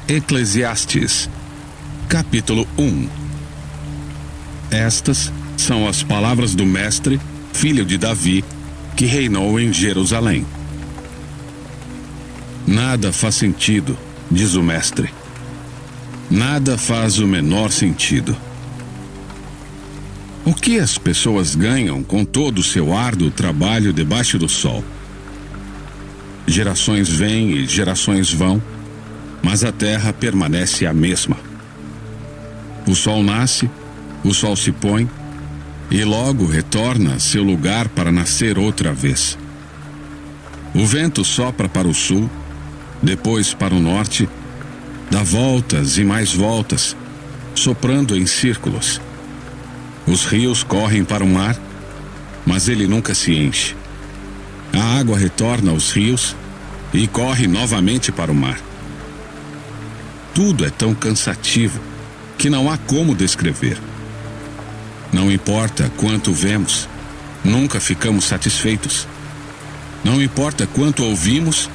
Eclesiastes, capítulo 1. Estas são as palavras do mestre, filho de Davi, que reinou em Jerusalém. Nada faz sentido, diz o mestre. Nada faz o menor sentido. O que as pessoas ganham com todo o seu árduo trabalho debaixo do sol? Gerações vêm e gerações vão, mas a terra permanece a mesma. O sol nasce, o sol se põe, e logo retorna a seu lugar para nascer outra vez. O vento sopra para o sul, depois para o norte, dá voltas e mais voltas, soprando em círculos. Os rios correm para o mar, mas ele nunca se enche. A água retorna aos rios e corre novamente para o mar. Tudo é tão cansativo que não há como descrever. Não importa quanto vemos, nunca ficamos satisfeitos. Não importa quanto ouvimos,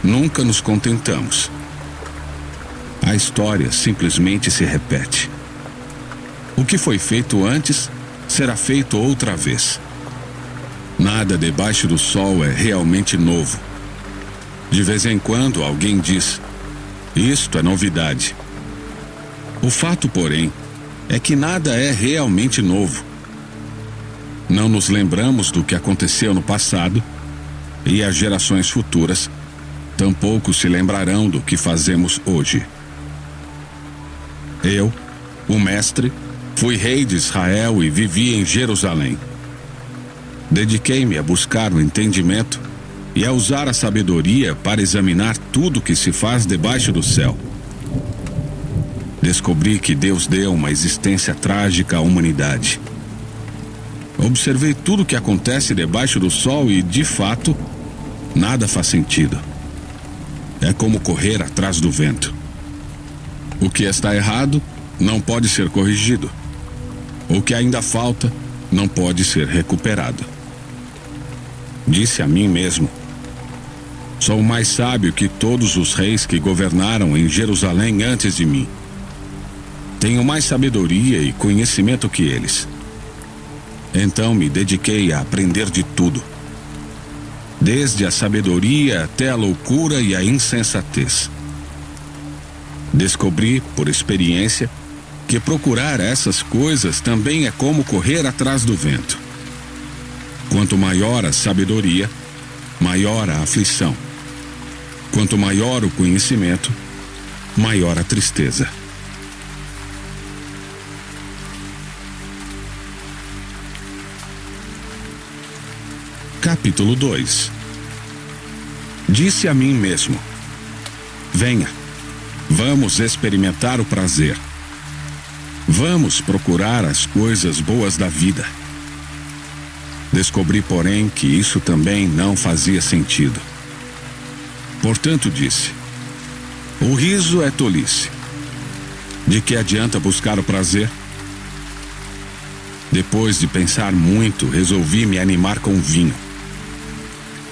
nunca nos contentamos. A história simplesmente se repete. O que foi feito antes será feito outra vez. Nada debaixo do sol é realmente novo. De vez em quando alguém diz: isto é novidade. O fato, porém, é que nada é realmente novo. Não nos lembramos do que aconteceu no passado, e as gerações futuras tampouco se lembrarão do que fazemos hoje. Eu, o mestre, fui rei de Israel e vivi em Jerusalém. Dediquei-me a buscar o entendimento e a usar a sabedoria para examinar tudo que se faz debaixo do céu. Descobri que Deus deu uma existência trágica à humanidade. Observei tudo o que acontece debaixo do sol e, de fato, nada faz sentido. É como correr atrás do vento. O que está errado não pode ser corrigido. O que ainda falta não pode ser recuperado. Disse a mim mesmo: sou mais sábio que todos os reis que governaram em Jerusalém antes de mim. Tenho mais sabedoria e conhecimento que eles. Então me dediquei a aprender de tudo, desde a sabedoria até a loucura e a insensatez. Descobri, por experiência, que procurar essas coisas também é como correr atrás do vento. Quanto maior a sabedoria, maior a aflição. Quanto maior o conhecimento, maior a tristeza. Capítulo 2. Disse a mim mesmo: venha, vamos experimentar o prazer. Vamos procurar as coisas boas da vida. Descobri, porém, que isso também não fazia sentido. Portanto, disse: o riso é tolice. De que adianta buscar o prazer? Depois de pensar muito, resolvi me animar com vinho.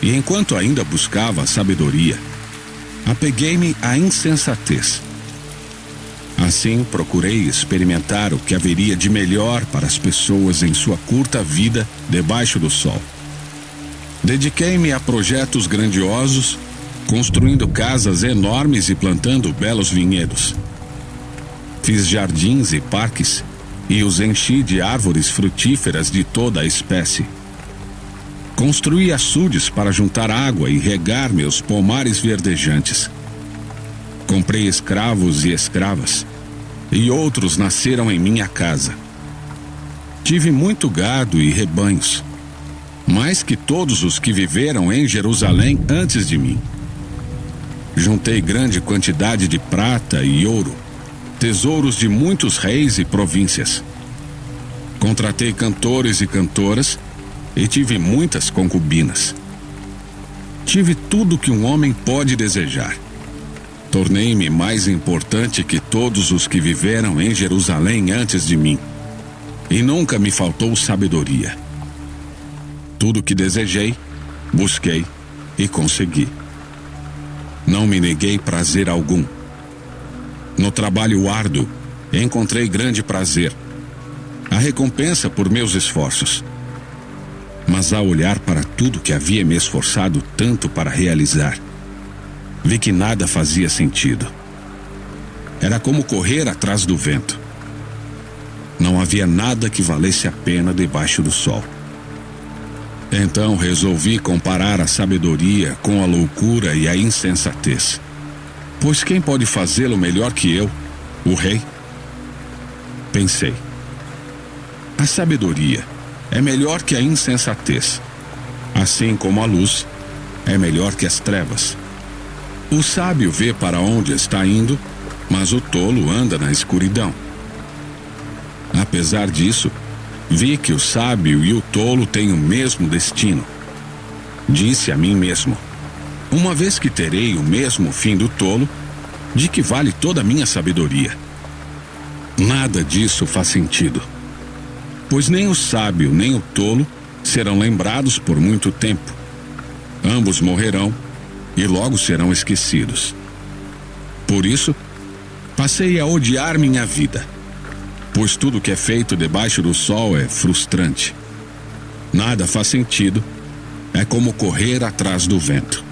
E enquanto ainda buscava a sabedoria, apeguei-me à insensatez. Assim, procurei experimentar o que haveria de melhor para as pessoas em sua curta vida debaixo do sol. Dediquei-me a projetos grandiosos, construindo casas enormes e plantando belos vinhedos. Fiz jardins e parques e os enchi de árvores frutíferas de toda a espécie. Construí açudes para juntar água e regar meus pomares verdejantes. Comprei escravos e escravas, e outros nasceram em minha casa. Tive muito gado e rebanhos, mais que todos os que viveram em Jerusalém antes de mim. Juntei grande quantidade de prata e ouro, tesouros de muitos reis e províncias. Contratei cantores e cantoras e tive muitas concubinas. Tive tudo que um homem pode desejar. Tornei-me mais importante que todos os que viveram em Jerusalém antes de mim. E nunca me faltou sabedoria. Tudo que desejei, busquei e consegui. Não me neguei prazer algum. No trabalho árduo, encontrei grande prazer, a recompensa por meus esforços. Mas ao olhar para tudo que havia me esforçado tanto para realizar, vi que nada fazia sentido. Era como correr atrás do vento. Não havia nada que valesse a pena debaixo do sol. Então resolvi comparar a sabedoria com a loucura e a insensatez. Pois quem pode fazê-lo melhor que eu, o rei? Pensei. A sabedoria é melhor que a insensatez, assim como a luz é melhor que as trevas. O sábio vê para onde está indo, mas o tolo anda na escuridão. Apesar disso, vi que o sábio e o tolo têm o mesmo destino. Disse a mim mesmo: uma vez que terei o mesmo fim do tolo, de que vale toda a minha sabedoria? Nada disso faz sentido. Pois nem o sábio nem o tolo serão lembrados por muito tempo. Ambos morrerão e logo serão esquecidos. Por isso, passei a odiar minha vida, pois tudo que é feito debaixo do sol é frustrante. Nada faz sentido, é como correr atrás do vento.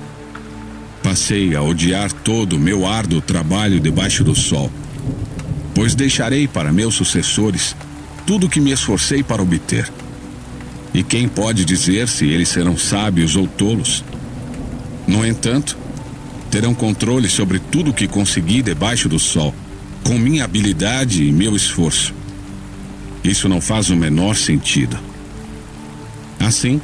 Passei a odiar todo o meu árduo trabalho debaixo do sol, pois deixarei para meus sucessores tudo que me esforcei para obter. E quem pode dizer se eles serão sábios ou tolos? No entanto, terão controle sobre tudo que consegui debaixo do sol, com minha habilidade e meu esforço. Isso não faz o menor sentido. Assim,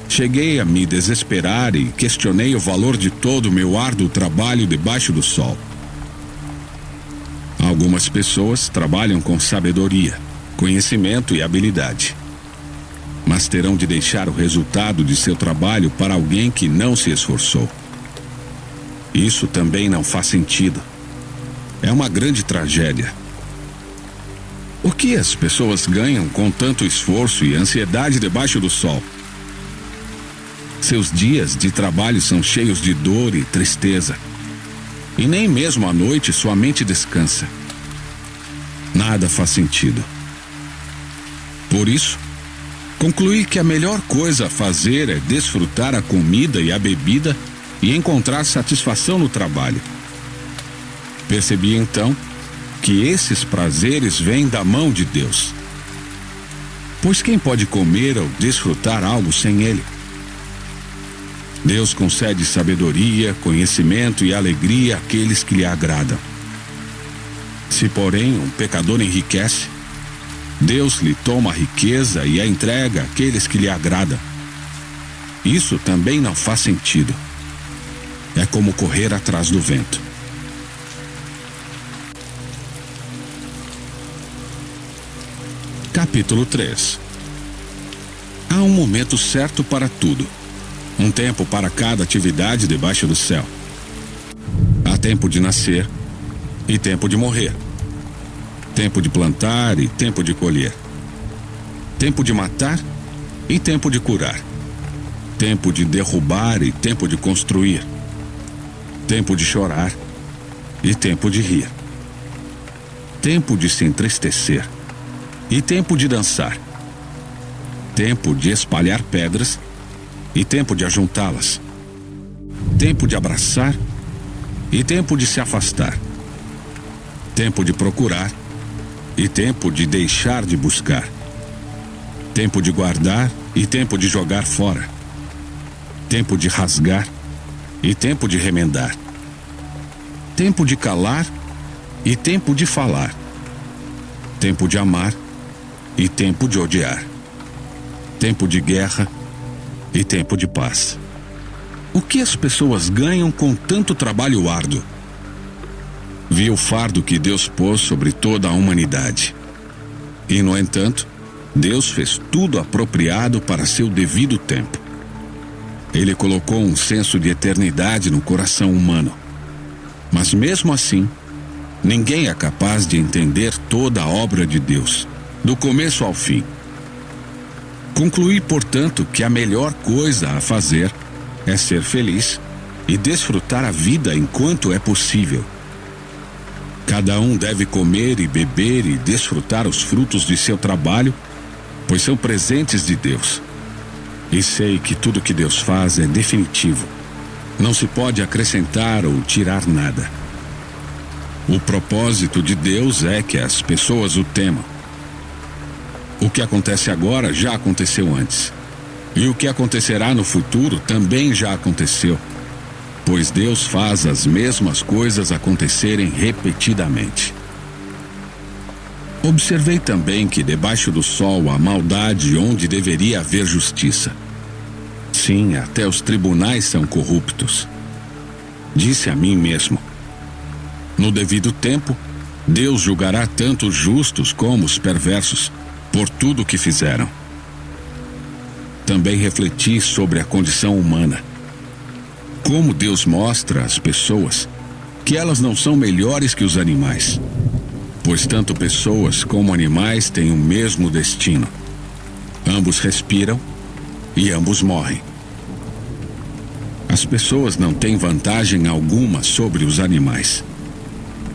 cheguei a me desesperar e questionei o valor de todo o meu árduo trabalho debaixo do sol. Algumas pessoas trabalham com sabedoria, conhecimento e habilidade, mas terão de deixar o resultado de seu trabalho para alguém que não se esforçou. Isso também não faz sentido. É uma grande tragédia. O que as pessoas ganham com tanto esforço e ansiedade debaixo do sol? Seus dias de trabalho são cheios de dor e tristeza, e nem mesmo à noite sua mente descansa. Nada faz sentido. Por isso, concluí que a melhor coisa a fazer é desfrutar a comida e a bebida e encontrar satisfação no trabalho. Percebi então que esses prazeres vêm da mão de Deus. Pois quem pode comer ou desfrutar algo sem Ele? Deus concede sabedoria, conhecimento e alegria àqueles que lhe agradam. Se, porém, um pecador enriquece, Deus lhe toma a riqueza e a entrega àqueles que lhe agradam. Isso também não faz sentido. É como correr atrás do vento. Capítulo 3. Há um momento certo para tudo. Um tempo para cada atividade debaixo do céu. Há tempo de nascer e tempo de morrer. Tempo de plantar e tempo de colher. Tempo de matar e tempo de curar. Tempo de derrubar e tempo de construir. Tempo de chorar e tempo de rir. Tempo de se entristecer e tempo de dançar. Tempo de espalhar pedras e tempo de ajuntá-las. Tempo de abraçar e tempo de se afastar. Tempo de procurar e tempo de deixar de buscar. Tempo de guardar e tempo de jogar fora. Tempo de rasgar e tempo de remendar. Tempo de calar e tempo de falar. Tempo de amar e tempo de odiar. Tempo de guerra e tempo de paz. O que as pessoas ganham com tanto trabalho árduo? Vi o fardo que Deus pôs sobre toda a humanidade. E, no entanto, Deus fez tudo apropriado para seu devido tempo. Ele colocou um senso de eternidade no coração humano. Mas mesmo assim, ninguém é capaz de entender toda a obra de Deus, do começo ao fim. Concluí, portanto, que a melhor coisa a fazer é ser feliz e desfrutar a vida enquanto é possível. Cada um deve comer e beber e desfrutar os frutos de seu trabalho, pois são presentes de Deus. E sei que tudo que Deus faz é definitivo. Não se pode acrescentar ou tirar nada. O propósito de Deus é que as pessoas o temam. O que acontece agora já aconteceu antes. E o que acontecerá no futuro também já aconteceu. Pois Deus faz as mesmas coisas acontecerem repetidamente. Observei também que debaixo do sol há maldade onde deveria haver justiça. Sim, até os tribunais são corruptos. Disse a mim mesmo: no devido tempo, Deus julgará tanto os justos como os perversos, por tudo o que fizeram. Também refleti sobre a condição humana. Como Deus mostra às pessoas que elas não são melhores que os animais, pois tanto pessoas como animais têm o mesmo destino. Ambos respiram e ambos morrem. As pessoas não têm vantagem alguma sobre os animais.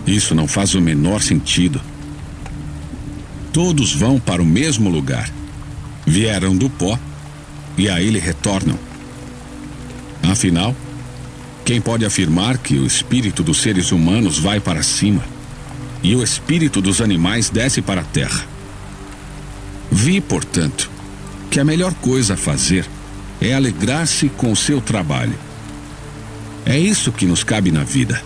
Isso não faz o menor sentido. Todos vão para o mesmo lugar. Vieram do pó e a ele retornam. Afinal, quem pode afirmar que o espírito dos seres humanos vai para cima e o espírito dos animais desce para a terra? Vi, portanto, que a melhor coisa a fazer é alegrar-se com o seu trabalho. É isso que nos cabe na vida.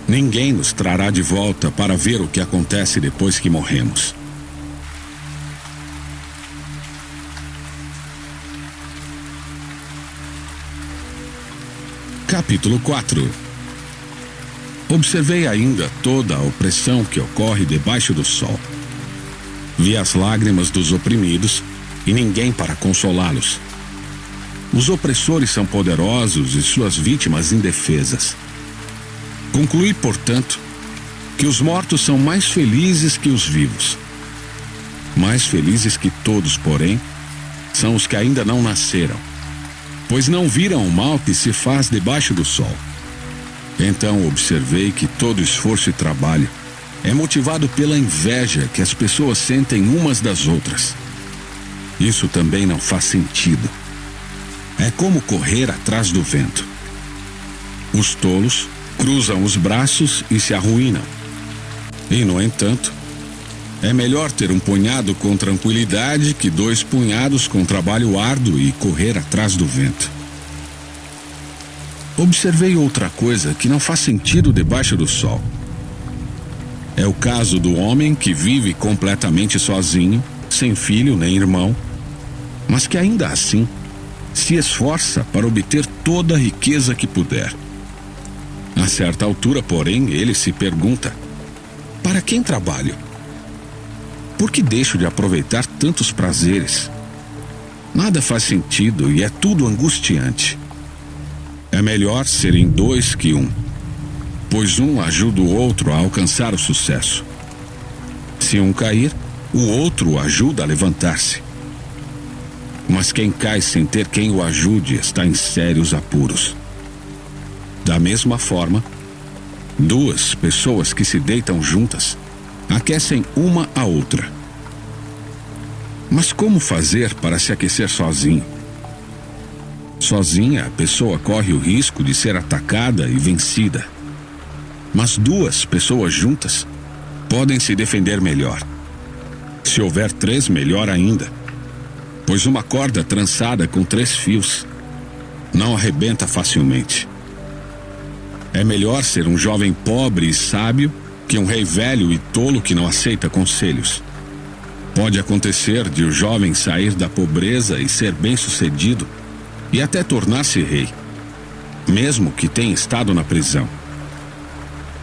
Ninguém nos trará de volta para ver o que acontece depois que morremos. Capítulo 4. Observei ainda toda a opressão que ocorre debaixo do sol. Vi as lágrimas dos oprimidos e ninguém para consolá-los. Os opressores são poderosos e suas vítimas indefesas. Concluí, portanto, que os mortos são mais felizes que os vivos. Mais felizes que todos, porém, são os que ainda não nasceram, pois não viram o mal que se faz debaixo do sol. Então observei que todo esforço e trabalho é motivado pela inveja que as pessoas sentem umas das outras. Isso também não faz sentido. É como correr atrás do vento. Os tolos cruzam os braços e se arruinam. E, no entanto, é melhor ter um punhado com tranquilidade que 2 punhados com trabalho árduo e correr atrás do vento. Observei outra coisa que não faz sentido debaixo do sol. É o caso do homem que vive completamente sozinho, sem filho nem irmão, mas que ainda assim se esforça para obter toda a riqueza que puder. A certa altura, porém, ele se pergunta: para quem trabalho? Por que deixo de aproveitar tantos prazeres? Nada faz sentido e é tudo angustiante. É melhor serem 2 que 1, pois um ajuda o outro a alcançar o sucesso. Se um cair, o outro o ajuda a levantar-se. Mas quem cai sem ter quem o ajude está em sérios apuros. Da mesma forma, 2 pessoas que se deitam juntas aquecem uma a outra. Mas como fazer para se aquecer sozinho? Sozinha, a pessoa corre o risco de ser atacada e vencida. Mas 2 pessoas juntas podem se defender melhor. Se houver 3, melhor ainda, pois uma corda trançada com 3 fios não arrebenta facilmente. É melhor ser um jovem pobre e sábio que um rei velho e tolo que não aceita conselhos. Pode acontecer de o jovem sair da pobreza e ser bem-sucedido e até tornar-se rei, mesmo que tenha estado na prisão.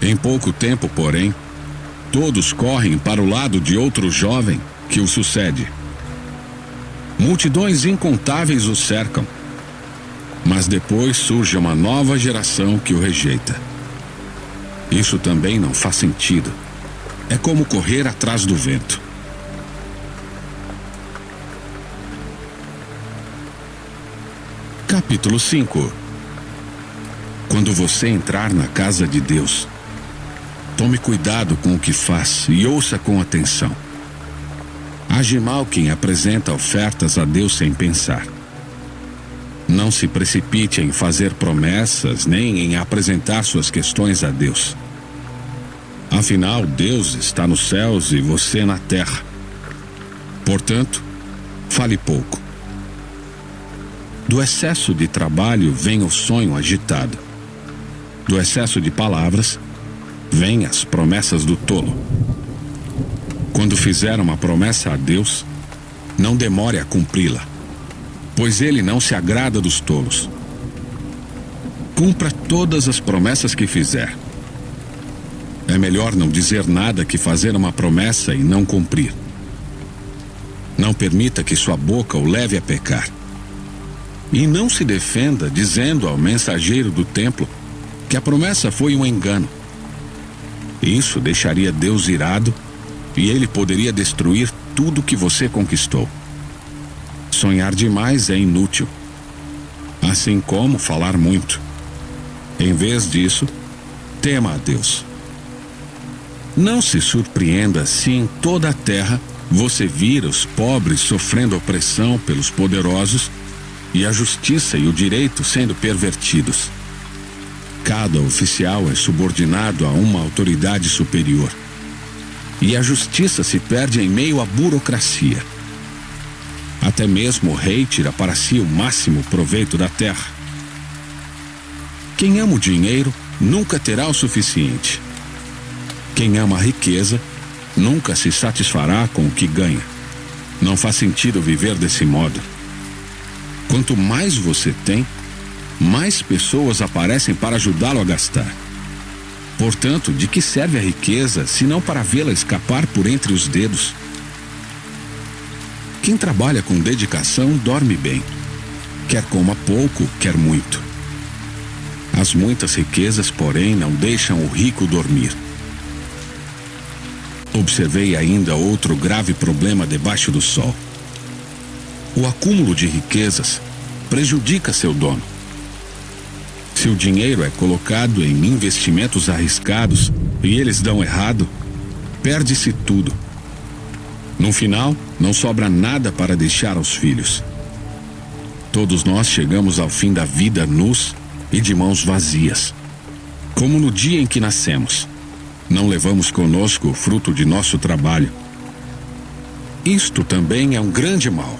Em pouco tempo, porém, todos correm para o lado de outro jovem que o sucede. Multidões incontáveis o cercam, mas depois surge uma nova geração que o rejeita. Isso também não faz sentido. É como correr atrás do vento. Capítulo 5. Quando você entrar na casa de Deus, Tome cuidado com o que faz e ouça com atenção. Age mal quem apresenta ofertas a Deus sem pensar. Não se precipite em fazer promessas nem em apresentar suas questões a Deus. Afinal, Deus está nos céus e você na terra. Portanto, fale pouco. Do excesso de trabalho vem o sonho agitado. Do excesso de palavras, vêm as promessas do tolo. Quando fizer uma promessa a Deus, não demore a cumpri-la, pois Ele não se agrada dos tolos. Cumpra todas as promessas que fizer. É melhor não dizer nada que fazer uma promessa e não cumprir. Não permita que sua boca o leve a pecar. E não se defenda dizendo ao mensageiro do templo que a promessa foi um engano. Isso deixaria Deus irado e Ele poderia destruir tudo que você conquistou. Sonhar demais é inútil, assim como falar muito. Em vez disso, tema a Deus. Não se surpreenda se em toda a terra você vir os pobres sofrendo opressão pelos poderosos e a justiça e o direito sendo pervertidos. Cada oficial é subordinado a uma autoridade superior. E a justiça se perde em meio à burocracia. Até mesmo o rei tira para si o máximo proveito da terra. Quem ama o dinheiro nunca terá o suficiente. Quem ama a riqueza nunca se satisfará com o que ganha. Não faz sentido viver desse modo. Quanto mais você tem, mais pessoas aparecem para ajudá-lo a gastar. Portanto, de que serve a riqueza se não para vê-la escapar por entre os dedos? Quem trabalha com dedicação dorme bem. Quer coma pouco, quer muito. As muitas riquezas, porém, não deixam o rico dormir. Observei ainda outro grave problema debaixo do sol. O acúmulo de riquezas prejudica seu dono. Se o dinheiro é colocado em investimentos arriscados e eles dão errado, perde-se tudo. No final, não sobra nada para deixar aos filhos. Todos nós chegamos ao fim da vida nus e de mãos vazias. Como no dia em que nascemos, não levamos conosco o fruto de nosso trabalho. Isto também é um grande mal.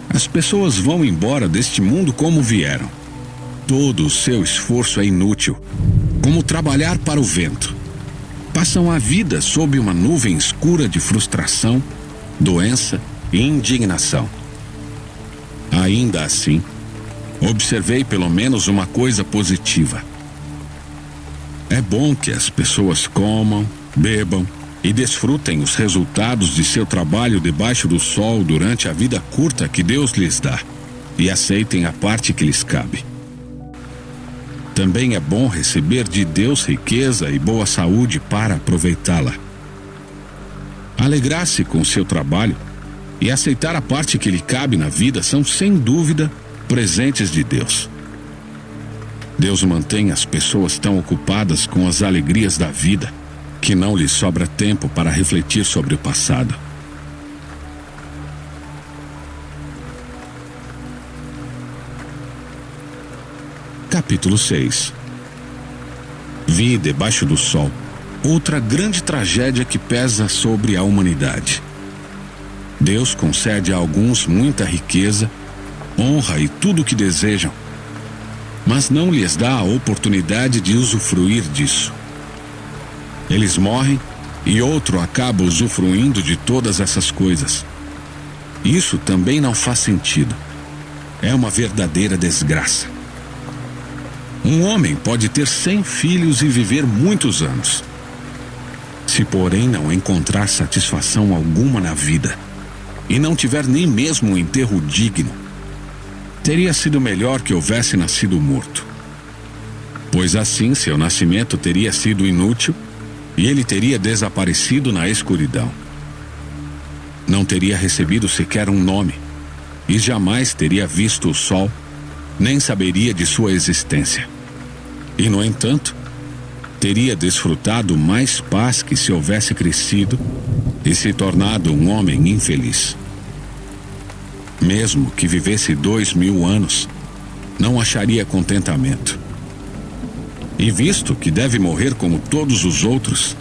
As pessoas vão embora deste mundo como vieram. Todo o seu esforço é inútil, como trabalhar para o vento. Passam a vida sob uma nuvem escura de frustração, doença e indignação. Ainda assim, observei pelo menos uma coisa positiva. É bom que as pessoas comam, bebam e desfrutem os resultados de seu trabalho debaixo do sol durante a vida curta que Deus lhes dá e aceitem a parte que lhes cabe. Também é bom receber de Deus riqueza e boa saúde para aproveitá-la. Alegrar-se com seu trabalho e aceitar a parte que lhe cabe na vida são, sem dúvida, presentes de Deus. Deus mantém as pessoas tão ocupadas com as alegrias da vida que não lhes sobra tempo para refletir sobre o passado. Capítulo 6. Vi debaixo do sol outra grande tragédia que pesa sobre a humanidade. Deus concede a alguns muita riqueza, honra e tudo o que desejam, mas não lhes dá a oportunidade de usufruir disso. Eles morrem e outro acaba usufruindo de todas essas coisas. Isso também não faz sentido. É uma verdadeira desgraça. Um homem pode ter 100 filhos e viver muitos anos. Se, porém, não encontrar satisfação alguma na vida e não tiver nem mesmo um enterro digno, teria sido melhor que houvesse nascido morto. Pois assim seu nascimento teria sido inútil e ele teria desaparecido na escuridão. Não teria recebido sequer um nome e jamais teria visto o sol, nem saberia de sua existência. E, no entanto, teria desfrutado mais paz que se houvesse crescido e se tornado um homem infeliz. Mesmo que vivesse 2000 anos, não acharia contentamento. E visto que deve morrer como todos os outros,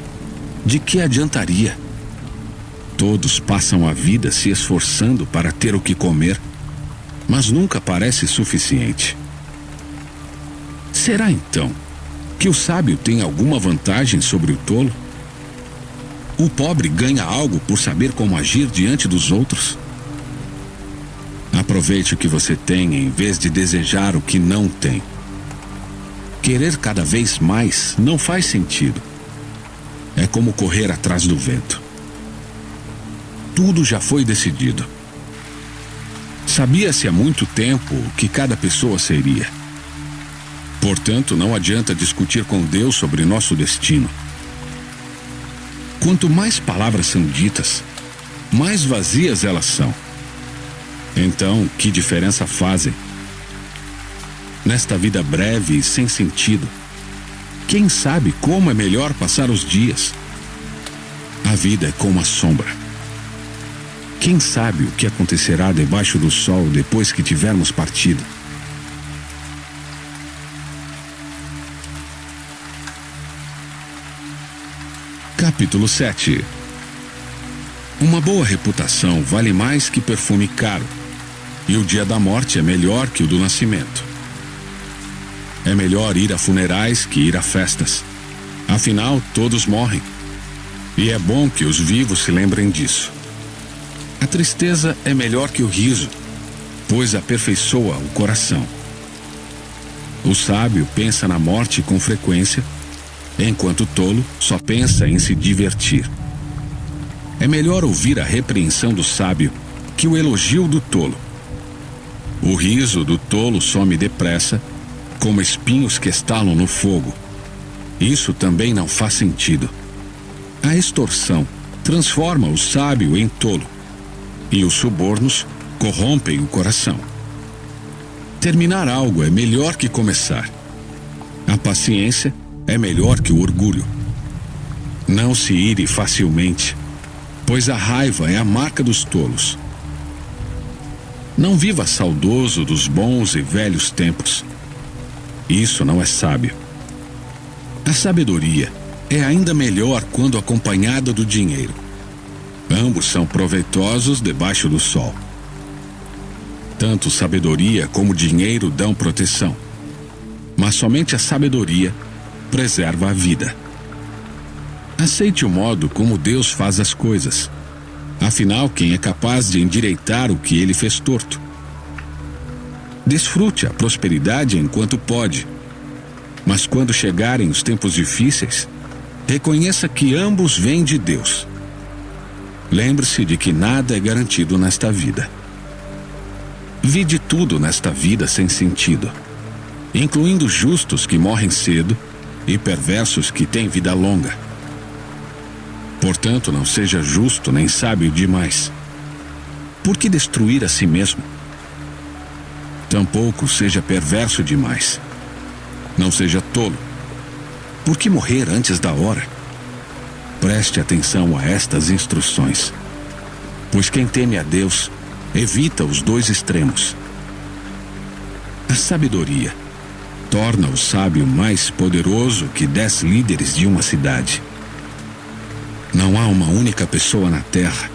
de que adiantaria? Todos passam a vida se esforçando para ter o que comer, mas nunca parece suficiente. Será então que o sábio tem alguma vantagem sobre o tolo? O pobre ganha algo por saber como agir diante dos outros? Aproveite o que você tem em vez de desejar o que não tem. Querer cada vez mais não faz sentido. É como correr atrás do vento. Tudo já foi decidido. Sabia-se há muito tempo o que cada pessoa seria. Portanto, não adianta discutir com Deus sobre nosso destino. Quanto mais palavras são ditas, mais vazias elas são. Então, que diferença fazem? Nesta vida breve e sem sentido, quem sabe como é melhor passar os dias? A vida é como a sombra. Quem sabe o que acontecerá debaixo do sol depois que tivermos partido? Capítulo 7. Uma boa reputação vale mais que perfume caro, e o dia da morte é melhor que o do nascimento. É melhor ir a funerais que ir a festas. Afinal, todos morrem. E é bom que os vivos se lembrem disso. A tristeza é melhor que o riso, pois aperfeiçoa o coração. O sábio pensa na morte com frequência, enquanto o tolo só pensa em se divertir. É melhor ouvir a repreensão do sábio que o elogio do tolo. O riso do tolo some depressa, como espinhos que estalam no fogo. Isso também não faz sentido. A extorsão transforma o sábio em tolo, e os subornos corrompem o coração. Terminar algo é melhor que começar. A paciência é melhor que o orgulho. Não se ire facilmente, pois a raiva é a marca dos tolos. Não viva saudoso dos bons e velhos tempos. Isso não é sábio. A sabedoria é ainda melhor quando acompanhada do dinheiro. Ambos são proveitosos debaixo do sol. Tanto sabedoria como dinheiro dão proteção, mas somente a sabedoria preserva a vida. Aceite o modo como Deus faz as coisas. Afinal, quem é capaz de endireitar o que ele fez torto? Desfrute a prosperidade enquanto pode, mas quando chegarem os tempos difíceis, reconheça que ambos vêm de Deus. Lembre-se de que nada é garantido nesta vida. Vide tudo nesta vida sem sentido, incluindo justos que morrem cedo e perversos que têm vida longa. Portanto, não seja justo nem sábio demais. Por que destruir a si mesmo? Tampouco seja perverso demais. Não seja tolo. Por que morrer antes da hora? Preste atenção a estas instruções, pois quem teme a Deus evita os dois extremos. A sabedoria torna o sábio mais poderoso que 10 líderes de uma cidade. Não há uma única pessoa na terra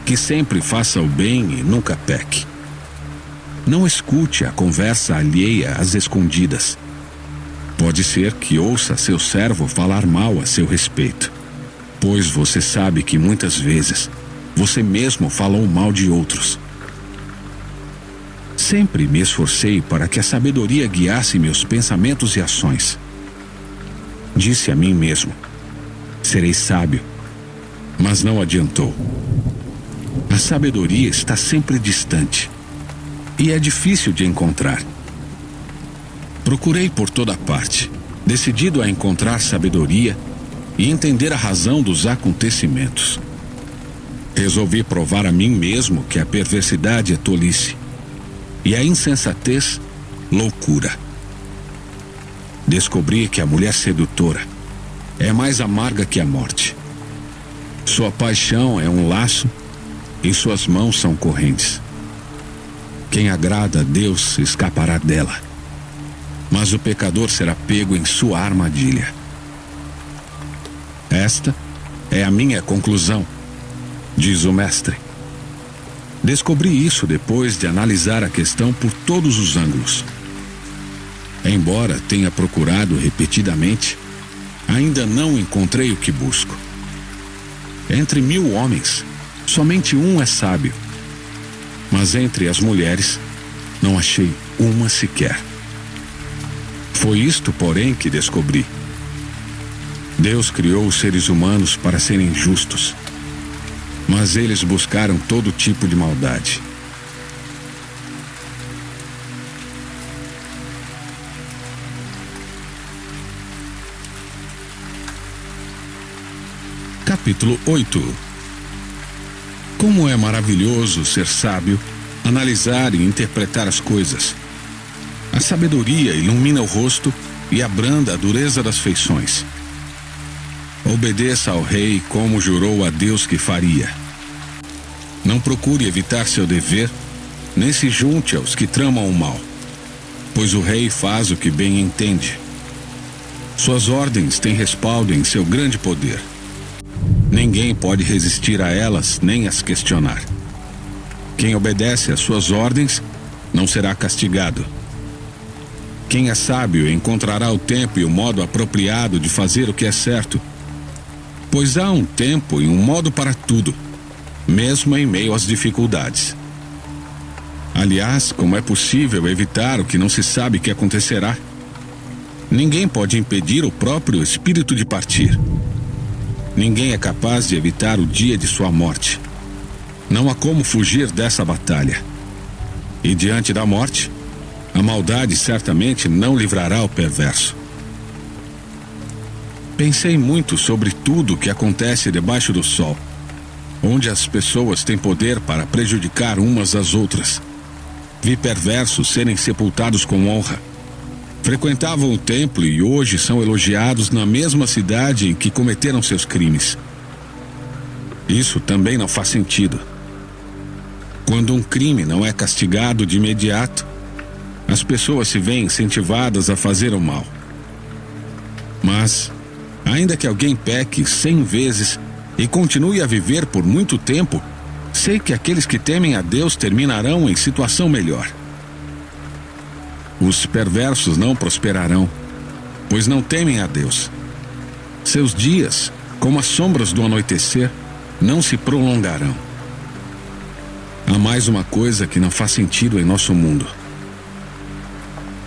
que sempre faça o bem e nunca peque. Não escute a conversa alheia às escondidas. Pode ser que ouça seu servo falar mal a seu respeito, pois você sabe que muitas vezes você mesmo falou mal de outros. Sempre me esforcei para que a sabedoria guiasse meus pensamentos e ações. Disse a mim mesmo: serei sábio. Mas não adiantou. A sabedoria está sempre distante e é difícil de encontrar. Procurei por toda parte, decidido a encontrar sabedoria e entender a razão dos acontecimentos. Resolvi provar a mim mesmo que a perversidade é tolice e a insensatez, loucura. Descobri que a mulher sedutora é mais amarga que a morte. Sua paixão é um laço e suas mãos são correntes. Quem agrada a Deus escapará dela, mas o pecador será pego em sua armadilha. Esta é a minha conclusão, diz o mestre. Descobri isso depois de analisar a questão por todos os ângulos. Embora tenha procurado repetidamente, ainda não encontrei o que busco. Entre 1000 homens, somente um é sábio. Mas entre as mulheres, não achei uma sequer. Foi isto, porém, que descobri. Deus criou os seres humanos para serem justos, mas eles buscaram todo tipo de maldade. Capítulo 8. Como é maravilhoso ser sábio, analisar e interpretar as coisas. A sabedoria ilumina o rosto e abranda a dureza das feições. Obedeça ao rei como jurou a Deus que faria. Não procure evitar seu dever, nem se junte aos que tramam o mal, pois o rei faz o que bem entende. Suas ordens têm respaldo em seu grande poder. Ninguém pode resistir a elas nem as questionar. Quem obedece às suas ordens não será castigado. Quem é sábio encontrará o tempo e o modo apropriado de fazer o que é certo, pois há um tempo e um modo para tudo, mesmo em meio às dificuldades. Aliás, como é possível evitar o que não se sabe que acontecerá? Ninguém pode impedir o próprio espírito de partir. Ninguém é capaz de evitar o dia de sua morte. Não há como fugir dessa batalha. E diante da morte, a maldade certamente não livrará o perverso. Pensei muito sobre tudo o que acontece debaixo do sol, onde as pessoas têm poder para prejudicar umas às outras. Vi perversos serem sepultados com honra. Frequentavam o templo e hoje são elogiados na mesma cidade em que cometeram seus crimes. Isso também não faz sentido. Quando um crime não é castigado de imediato, as pessoas se veem incentivadas a fazer o mal. Mas, ainda que alguém peque 100 vezes e continue a viver por muito tempo, sei que aqueles que temem a Deus terminarão em situação melhor. Os perversos não prosperarão, pois não temem a Deus. Seus dias, como as sombras do anoitecer, não se prolongarão. Há mais uma coisa que não faz sentido em nosso mundo.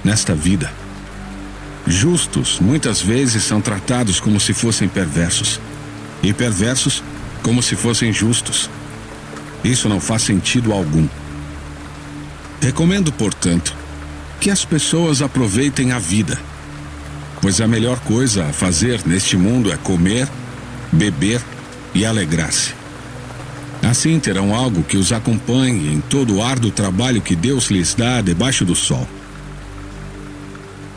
Nesta vida, justos muitas vezes são tratados como se fossem perversos, e perversos como se fossem justos. Isso não faz sentido algum. Recomendo, portanto, que as pessoas aproveitem a vida, pois a melhor coisa a fazer neste mundo é comer, beber e alegrar-se. Assim terão algo que os acompanhe em todo o árduo trabalho que Deus lhes dá debaixo do sol.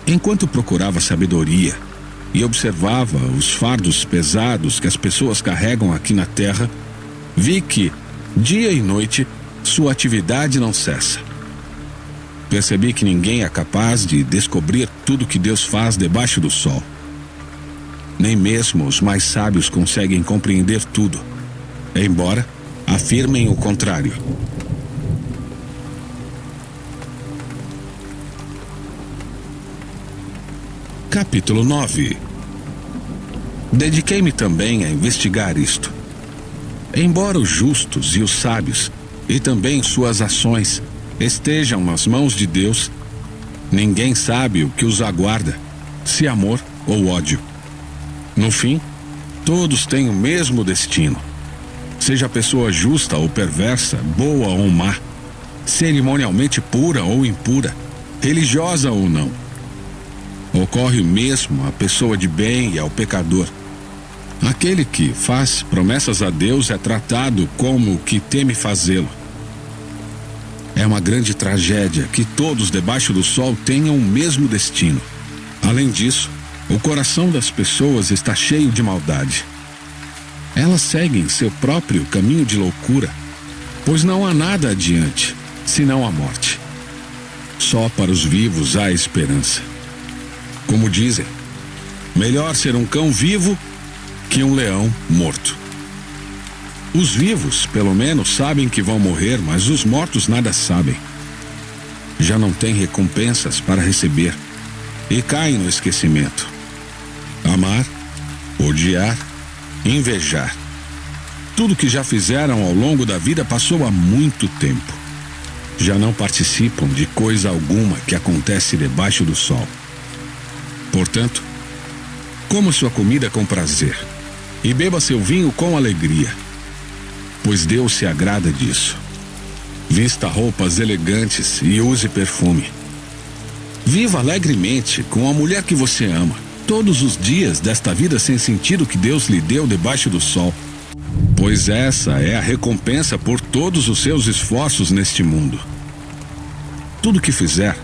Enquanto procurava sabedoria e observava os fardos pesados que as pessoas carregam aqui na terra, vi que, dia e noite, sua atividade não cessa. Percebi que ninguém é capaz de descobrir tudo que Deus faz debaixo do sol. Nem mesmo os mais sábios conseguem compreender tudo, embora afirmem o contrário. Capítulo 9. Dediquei-me também a investigar isto. Embora os justos e os sábios, e também suas ações, estejam nas mãos de Deus, ninguém sabe o que os aguarda, se amor ou ódio. No fim, todos têm o mesmo destino. Seja a pessoa justa ou perversa, boa ou má, cerimonialmente pura ou impura, religiosa ou não. Ocorre o mesmo à pessoa de bem e ao pecador. Aquele que faz promessas a Deus é tratado como o que teme fazê-lo. É uma grande tragédia que todos debaixo do sol tenham o mesmo destino. Além disso, O coração das pessoas está cheio de maldade. Elas seguem seu próprio caminho de loucura, pois não há nada adiante, senão a morte. Só para os vivos há esperança. Como dizem, melhor ser um cão vivo que um leão morto. Os vivos, pelo menos, sabem que vão morrer, mas os mortos nada sabem. Já não têm recompensas para receber e caem no esquecimento. Amar, odiar, invejar. Tudo que já fizeram ao longo da vida passou há muito tempo. Já não participam de coisa alguma que acontece debaixo do sol. Portanto, coma sua comida com prazer e beba seu vinho com alegria, pois Deus se agrada disso. Vista roupas elegantes e use perfume. Viva alegremente com a mulher que você ama, todos os dias desta vida sem sentido que Deus lhe deu debaixo do sol, pois essa é a recompensa por todos os seus esforços neste mundo. Tudo que fizer,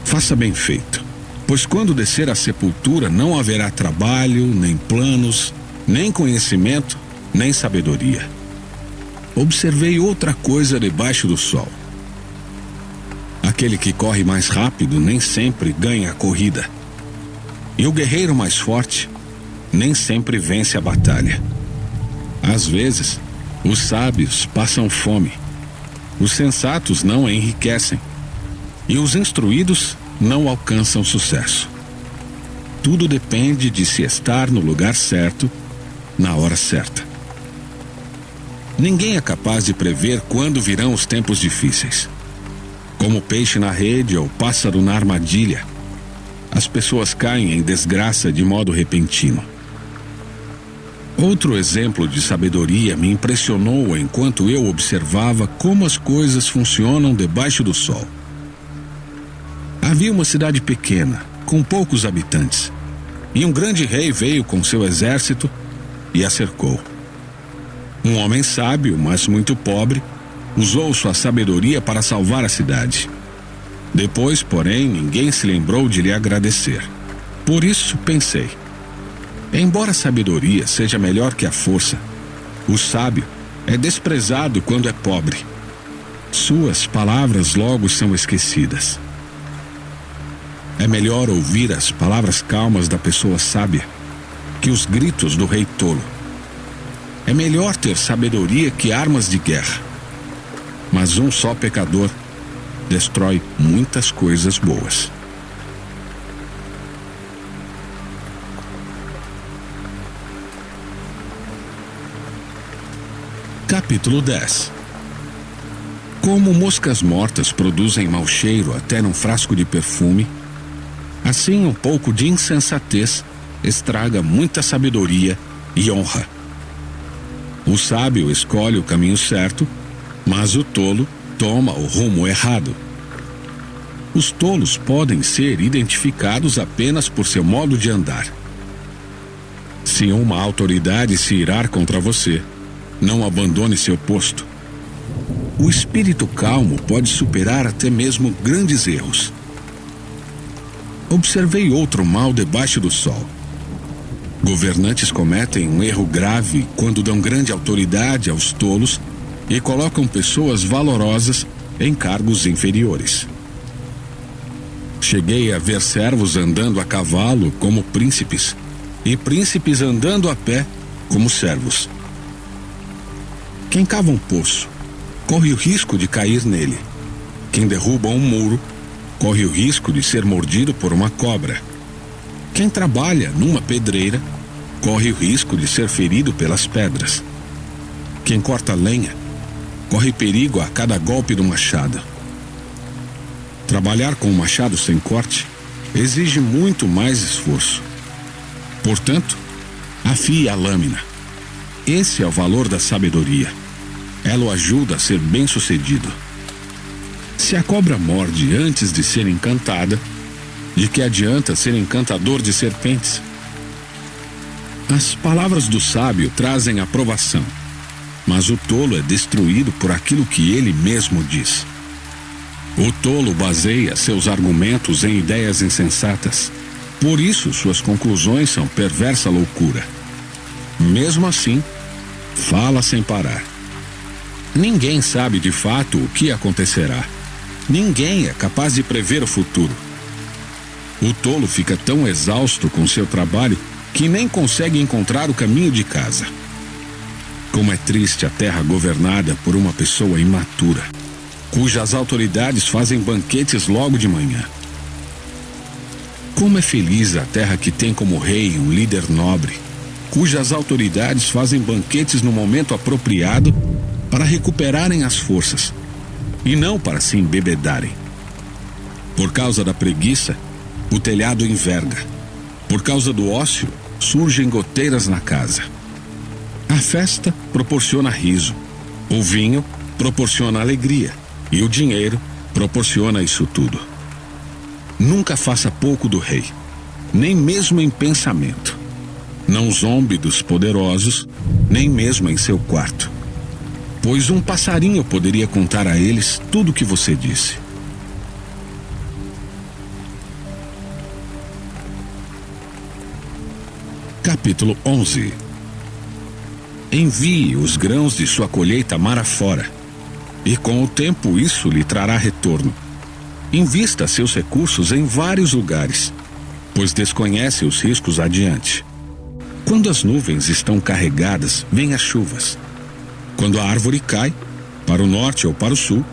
faça bem feito, pois quando descer à sepultura não haverá trabalho, nem planos, nem conhecimento, nem sabedoria. Observei outra coisa debaixo do sol. Aquele que corre mais rápido nem sempre ganha a corrida. E o guerreiro mais forte nem sempre vence a batalha. Às vezes, os sábios passam fome, os sensatos não enriquecem, e os instruídos não alcançam sucesso. Tudo depende de se estar no lugar certo, na hora certa. Ninguém é capaz de prever quando virão os tempos difíceis. Como o peixe na rede ou o pássaro na armadilha, as pessoas caem em desgraça de modo repentino. Outro exemplo de sabedoria me impressionou enquanto eu observava como as coisas funcionam debaixo do sol. Havia uma cidade pequena, com poucos habitantes, e um grande rei veio com seu exército e a cercou. Um homem sábio, mas muito pobre, usou sua sabedoria para salvar a cidade. Depois, porém, ninguém se lembrou de lhe agradecer. Por isso, pensei, embora a sabedoria seja melhor que a força, o sábio é desprezado quando é pobre. Suas palavras logo são esquecidas. É melhor ouvir as palavras calmas da pessoa sábia que os gritos do rei tolo. É melhor ter sabedoria que armas de guerra. Mas um só pecador destrói muitas coisas boas. Capítulo 10. Como moscas mortas produzem mau cheiro até num frasco de perfume, assim um pouco de insensatez estraga muita sabedoria e honra. O sábio escolhe o caminho certo, mas o tolo toma o rumo errado. Os tolos podem ser identificados apenas por seu modo de andar. Se uma autoridade se irar contra você, não abandone seu posto. O espírito calmo pode superar até mesmo grandes erros. Observei outro mal debaixo do sol. Governantes cometem um erro grave quando dão grande autoridade aos tolos e colocam pessoas valorosas em cargos inferiores. Cheguei a ver servos andando a cavalo como príncipes e príncipes andando a pé como servos. Quem cava um poço corre o risco de cair nele. Quem derruba um muro corre o risco de ser mordido por uma cobra. Quem trabalha numa pedreira corre o risco de ser ferido pelas pedras. Quem corta lenha corre perigo a cada golpe do machado. Trabalhar com um machado sem corte exige muito mais esforço. Portanto, afie a lâmina. Esse é o valor da sabedoria. Ela o ajuda a ser bem-sucedido. Se a cobra morde antes de ser encantada, de que adianta ser encantador de serpentes? As palavras do sábio trazem aprovação, mas o tolo é destruído por aquilo que ele mesmo diz. O tolo baseia seus argumentos em ideias insensatas Por isso, suas conclusões são perversa loucura. Mesmo assim, fala sem parar. Ninguém sabe de fato o que acontecerá. Ninguém é capaz de prever o futuro. O tolo fica tão exausto com seu trabalho que nem consegue encontrar o caminho de casa. Como é triste a terra governada por uma pessoa imatura, cujas autoridades fazem banquetes logo de manhã. Como é feliz a terra que tem como rei um líder nobre, cujas autoridades fazem banquetes no momento apropriado para recuperarem as forças, e não para se embebedarem. Por causa da preguiça, o telhado enverga. Por causa do ócio, surgem goteiras na casa. A festa proporciona riso, o vinho proporciona alegria, e o dinheiro proporciona isso tudo. Nunca faça pouco do rei, nem mesmo em pensamento. Não zombe dos poderosos, nem mesmo em seu quarto. Pois um passarinho poderia contar a eles tudo o que você disse. Capítulo 11. Envie os grãos de sua colheita mar afora, e com o tempo isso lhe trará retorno. Invista seus recursos em vários lugares, pois desconhece os riscos adiante. Quando as nuvens estão carregadas, vêm as chuvas. Quando a árvore cai, para o norte ou para o sul,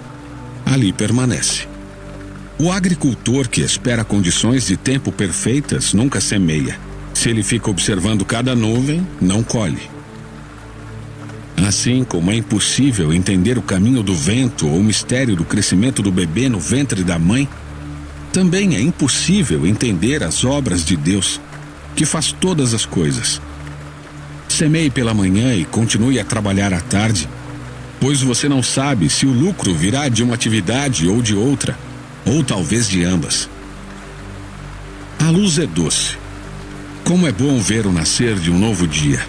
ali permanece. O agricultor que espera condições de tempo perfeitas nunca semeia. Se ele fica observando cada nuvem, não colhe. Assim como é impossível entender o caminho do vento ou o mistério do crescimento do bebê no ventre da mãe, também é impossível entender as obras de Deus, que faz todas as coisas. Semeie pela manhã e continue a trabalhar à tarde, pois você não sabe se o lucro virá de uma atividade ou de outra, ou talvez de ambas. A luz é doce. Como é bom ver o nascer de um novo dia.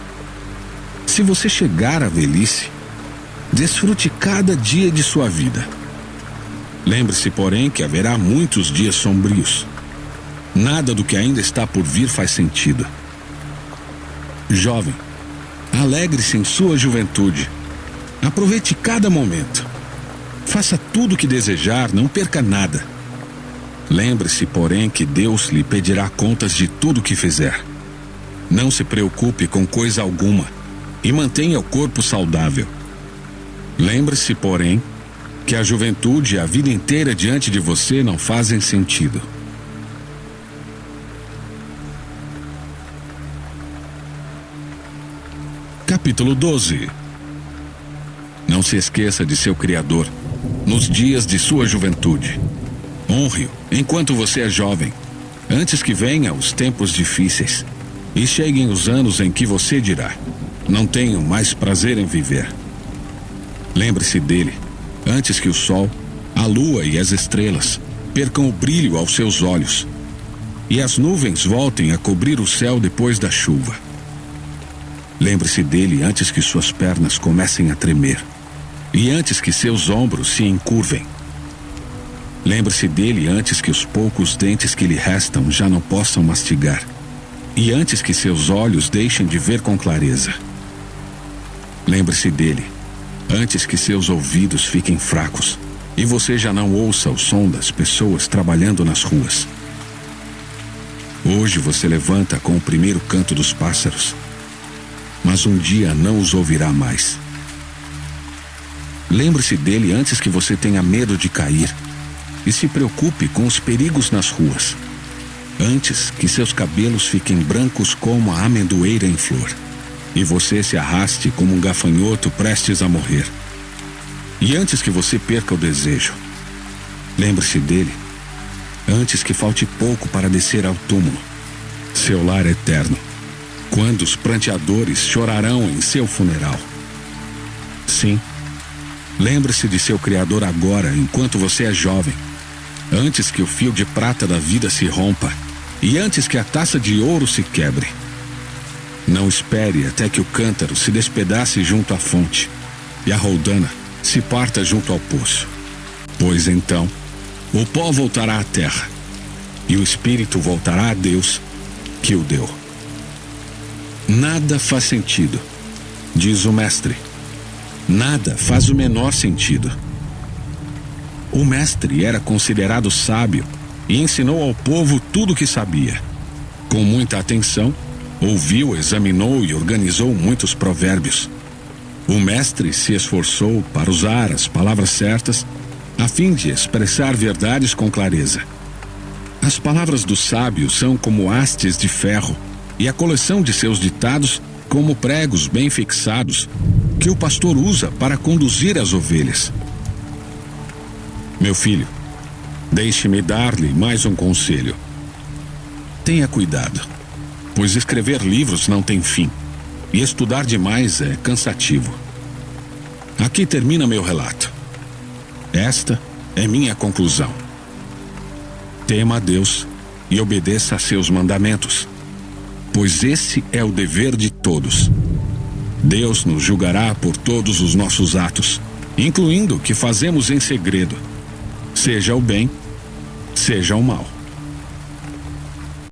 Se você chegar à velhice, desfrute cada dia de sua vida. Lembre-se, porém, que haverá muitos dias sombrios. Nada do que ainda está por vir faz sentido. Jovem, alegre-se em sua juventude. Aproveite cada momento. Faça tudo o que desejar, não perca nada. Lembre-se, porém, que Deus lhe pedirá contas de tudo o que fizer. Não se preocupe com coisa alguma e mantenha o corpo saudável. Lembre-se, porém, que a juventude e a vida inteira diante de você não fazem sentido. Capítulo 12. Não se esqueça de seu Criador nos dias de sua juventude. Honre-o enquanto você é jovem, antes que venham os tempos difíceis e cheguem os anos em que você dirá: não tenho mais prazer em viver. Lembre-se dele antes que o sol, a lua e as estrelas percam o brilho aos seus olhos e as nuvens voltem a cobrir o céu depois da chuva. Lembre-se dele antes que suas pernas comecem a tremer e antes que seus ombros se encurvem. Lembre-se dele antes que os poucos dentes que lhe restam já não possam mastigar e antes que seus olhos deixem de ver com clareza. Lembre-se dele antes que seus ouvidos fiquem fracos e você já não ouça o som das pessoas trabalhando nas ruas. Hoje você levanta com o primeiro canto dos pássaros, mas um dia não os ouvirá mais. Lembre-se dele antes que você tenha medo de cair e se preocupe com os perigos nas ruas, antes que seus cabelos fiquem brancos como a amendoeira em flor e você se arraste como um gafanhoto prestes a morrer, e antes que você perca o desejo. Lembre-se dele antes que falte pouco para descer ao túmulo, seu lar eterno, quando os pranteadores chorarão em seu funeral. Sim, lembre-se de seu Criador agora, enquanto você é jovem, antes que o fio de prata da vida se rompa e antes que a taça de ouro se quebre. Não espere até que o cântaro se despedace junto à fonte e a roldana se parta junto ao poço, pois então o pó voltará à terra e o espírito voltará a Deus que o deu. Nada faz sentido, diz o mestre. Nada faz o menor sentido. O mestre era considerado sábio e ensinou ao povo tudo o que sabia. Com muita atenção, ouviu, examinou e organizou muitos provérbios. O mestre se esforçou para usar as palavras certas a fim de expressar verdades com clareza. As palavras do sábio são como hastes de ferro e a coleção de seus ditados como pregos bem fixados que o pastor usa para conduzir as ovelhas. Meu filho, deixe-me dar-lhe mais um conselho. Tenha cuidado, pois escrever livros não tem fim e estudar demais é cansativo. Aqui termina meu relato. Esta é minha conclusão. Tema a Deus e obedeça a seus mandamentos, pois esse é o dever de todos. Deus nos julgará por todos os nossos atos, incluindo o que fazemos em segredo, seja o bem, seja o mal.